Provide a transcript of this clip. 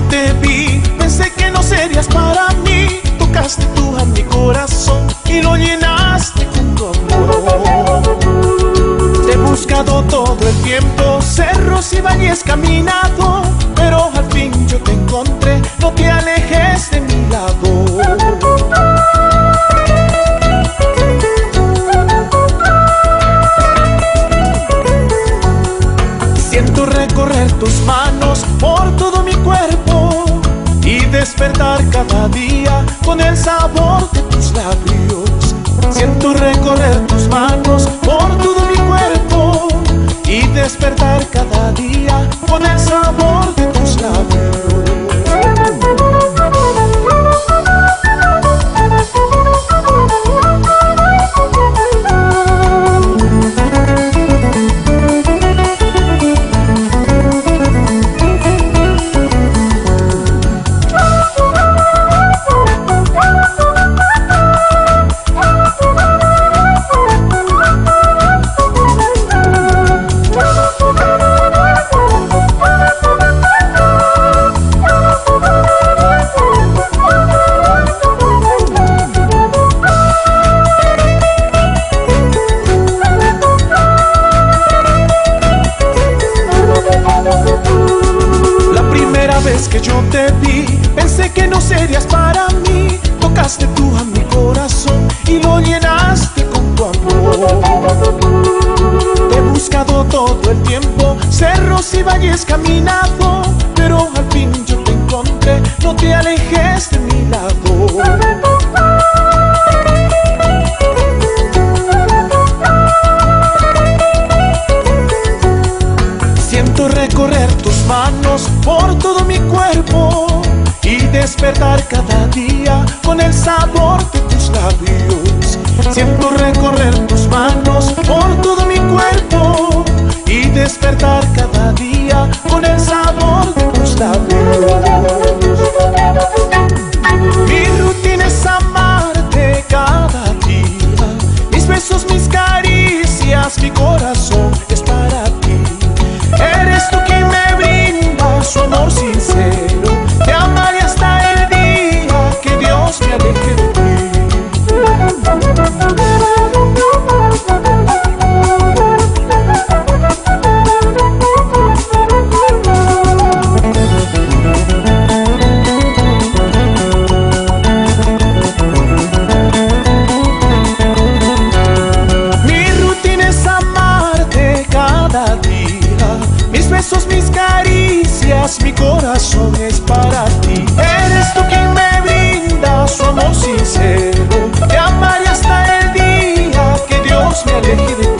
yo te vi, pensé que no serías para mí. Tocaste tú a mi corazón y lo llenaste con tu amor. Te he buscado todo el tiempo, cerros y valles caminado, pero al fin yo te encontré, no te alejes de mi lado. Siento recorrer tus manos por todo mi cuerpo y despertar cada día con el sabor de tus labios. Siento recorrer tus manos por todo mi cuerpo y despertar cada día con el sabor de tus labios. Que yo te vi, pensé que no serías para mí. Tocaste tú a mi corazón y lo llenaste con tu amor. Te he buscado todo el tiempo, cerros y valles caminado, pero al fin yo te encontré, no te alejes de mi lado. Siento recorrer tus manos por todo mi cuerpo y despertar cada día con el sabor de tus labios. Siento recorrer tus manos por todo mi cuerpo y despertar cada día con el sabor de tus labios. Mi rutina es amarte cada día, mis besos, mis caricias, mi corazón es para ti. Eres tú quien me brinda su amor sincero. Te amaré hasta el día que Dios me aleje de ti. Mi rutina es amarte cada día, mis besos, mis caricias, mi corazón es para ti. Eres tú quien me brinda su amor sincero. Te amaré hasta el día que Dios me aleje de ti.